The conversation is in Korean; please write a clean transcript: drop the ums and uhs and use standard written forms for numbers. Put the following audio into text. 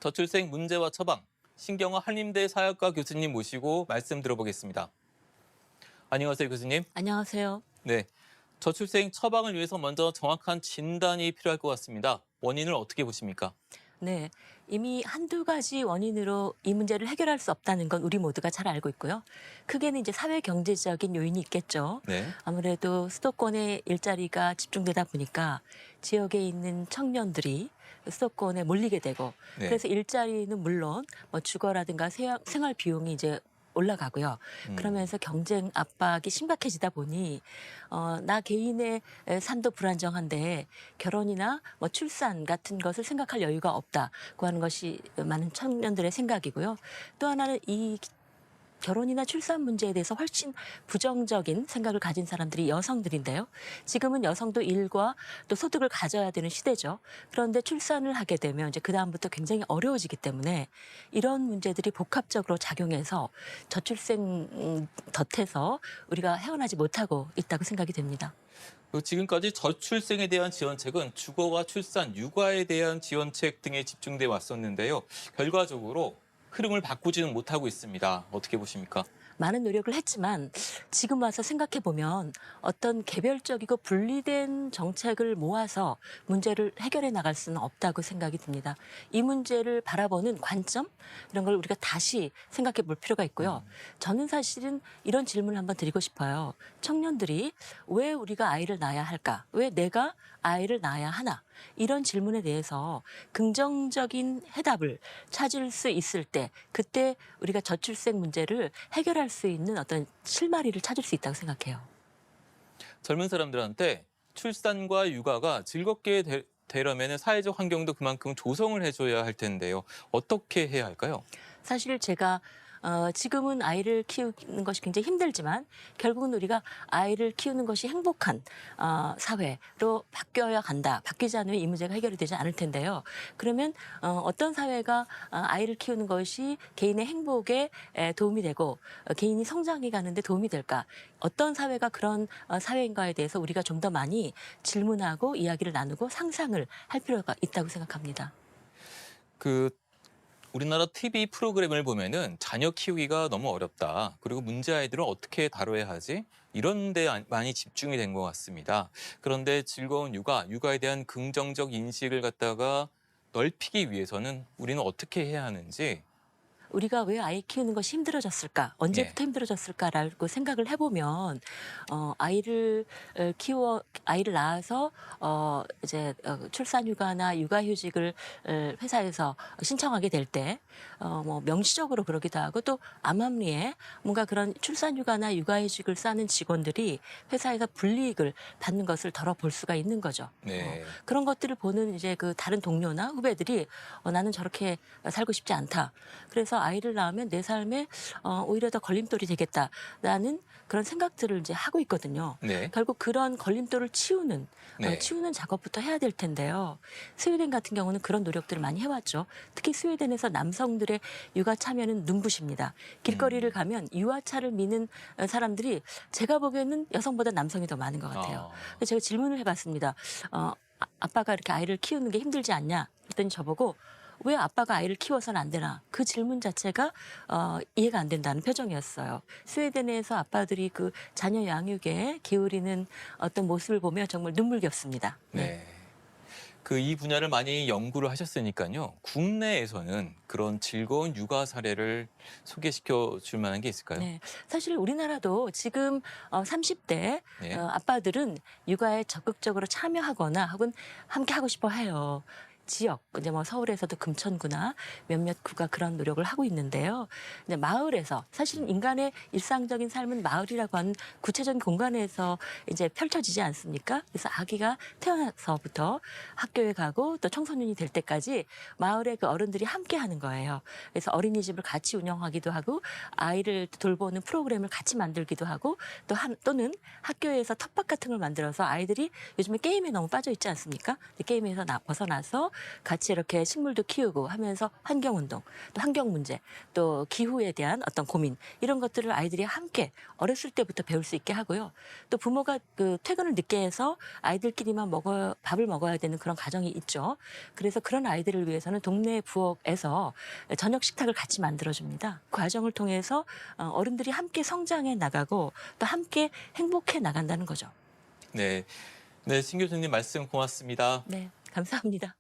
저출생 문제와 처방, 신경화 한림대 사역과 교수님 모시고 말씀 들어보겠습니다. 안녕하세요, 교수님. 안녕하세요. 네, 저출생 처방을 위해서 먼저 정확한 진단이 필요할 것 같습니다. 원인을 어떻게 보십니까? 네, 이미 한두 가지 원인으로 이 문제를 해결할 수 없다는 건 우리 모두가 잘 알고 있고요. 크게는 이제 사회 경제적인 요인이 있겠죠. 네, 아무래도 수도권에 일자리가 집중되다 보니까 지역에 있는 청년들이 수도권에 몰리게 되고 네. 그래서 일자리는 물론 뭐 주거라든가 생활 비용이 이제 올라가고요. 그러면서 경쟁 압박이 심각해지다 보니 나 개인의 삶도 불안정한데 결혼이나 뭐 출산 같은 것을 생각할 여유가 없다고 하는 것이 많은 청년들의 생각이고요. 또 하나는 이 결혼이나 출산 문제에 대해서 훨씬 부정적인 생각을 가진 사람들이 여성들인데요. 지금은 여성도 일과 또 소득을 가져야 되는 시대죠. 그런데 출산을 하게 되면 이제 그다음부터 굉장히 어려워지기 때문에 이런 문제들이 복합적으로 작용해서 저출생 덫에서 우리가 헤어나지 못하고 있다고 생각이 됩니다. 지금까지 저출생에 대한 지원책은 주거와 출산, 육아에 대한 지원책 등에 집중돼 왔었는데요. 결과적으로 흐름을 바꾸지는 못하고 있습니다. 어떻게 보십니까? 많은 노력을 했지만 지금 와서 생각해 보면 어떤 개별적이고 분리된 정책을 모아서 문제를 해결해 나갈 수는 없다고 생각이 듭니다. 이 문제를 바라보는 관점 이런 걸 우리가 다시 생각해 볼 필요가 있고요. 저는 사실은 이런 질문을 한번 드리고 싶어요. 청년들이 왜 우리가 아이를 낳아야 할까? 왜 내가 아이를 낳아야 하나? 이런 질문에 대해서 긍정적인 해답을 찾을 수 있을 때 그때 우리가 저출생 문제를 해결할 수 있는 어떤 실마리를 찾을 수 있다고 생각해요. 젊은 사람들한테 출산과 육아가 즐겁게 되려면 사회적 환경도 그만큼 조성을 해줘야 할 텐데요. 어떻게 해야 할까요? 사실 제가 지금은 아이를 키우는 것이 굉장히 힘들지만 결국은 우리가 아이를 키우는 것이 행복한 사회로 바뀌어야 간다. 바뀌지 않으면 이 문제가 해결이 되지 않을 텐데요. 그러면 어떤 사회가 아이를 키우는 것이 개인의 행복에 도움이 되고 개인이 성장해 가는데 도움이 될까? 어떤 사회가 그런 사회인가에 대해서 우리가 좀 더 많이 질문하고 이야기를 나누고 상상을 할 필요가 있다고 생각합니다. 우리나라 TV 프로그램을 보면은 자녀 키우기가 너무 어렵다. 그리고 문제 아이들을 어떻게 다뤄야 하지? 이런 데 많이 집중이 된 것 같습니다. 그런데 즐거운 육아에 대한 긍정적 인식을 갖다가 넓히기 위해서는 우리는 어떻게 해야 하는지. 우리가 왜 아이 키우는 것이 힘들어졌을까? 언제부터 힘들어졌을까라고 생각을 해보면 아이를 낳아서 이제 출산휴가나 육아휴직을 회사에서 신청하게 될 때 뭐 명시적으로 그러기도 하고 또 암암리에 뭔가 그런 출산휴가나 육아휴직을 싸는 직원들이 회사에서 불이익을 받는 것을 덜어볼 수가 있는 거죠. 네. 그런 것들을 보는 이제 그 다른 동료나 후배들이 나는 저렇게 살고 싶지 않다. 그래서 아이를 낳으면 내 삶에 오히려 더 걸림돌이 되겠다라는 그런 생각들을 이제 하고 있거든요. 네. 결국 그런 걸림돌을 치우는 네. 치우는 작업부터 해야 될 텐데요. 스웨덴 같은 경우는 그런 노력들을 많이 해왔죠. 특히 스웨덴에서 남성들의 육아 참여는 눈부십니다. 길거리를 가면 유아차를 미는 사람들이 제가 보기에는 여성보다 남성이 더 많은 것 같아요. 그래서 제가 질문을 해봤습니다. 아빠가 이렇게 아이를 키우는 게 힘들지 않냐? 그랬더니 저보고 왜 아빠가 아이를 키워서는 안 되나? 그 질문 자체가 이해가 안 된다는 표정이었어요. 스웨덴에서 아빠들이 그 자녀 양육에 기울이는 어떤 모습을 보면 정말 눈물겹습니다. 네. 이 분야를 많이 연구를 하셨으니까요. 국내에서는 그런 즐거운 육아 사례를 소개시켜 줄 만한 게 있을까요? 네, 사실 우리나라도 지금 30대 네. 아빠들은 육아에 적극적으로 참여하거나 혹은 함께 하고 싶어 해요. 지역, 이제 뭐 서울에서도 금천구나 몇몇 구가 그런 노력을 하고 있는데요. 이제 마을에서 사실은 인간의 일상적인 삶은 마을이라고 하는 구체적인 공간에서 이제 펼쳐지지 않습니까? 그래서 아기가 태어나서부터 학교에 가고 또 청소년이 될 때까지 마을의 그 어른들이 함께 하는 거예요. 그래서 어린이집을 같이 운영하기도 하고 아이를 돌보는 프로그램을 같이 만들기도 하고 또는 학교에서 텃밭 같은 걸 만들어서 아이들이 요즘에 게임에 너무 빠져 있지 않습니까? 게임에서 벗어나서 같이 이렇게 식물도 키우고 하면서 환경운동, 또 환경 문제, 또 기후에 대한 어떤 고민 이런 것들을 아이들이 함께 어렸을 때부터 배울 수 있게 하고요. 또 부모가 그 퇴근을 늦게 해서 아이들끼리만 밥을 먹어야 되는 그런 가정이 있죠. 그래서 그런 아이들을 위해서는 동네 부엌에서 저녁 식탁을 같이 만들어줍니다. 그 과정을 통해서 어른들이 함께 성장해 나가고 또 함께 행복해 나간다는 거죠. 네. 네, 신 교수님 말씀 고맙습니다. 네, 감사합니다.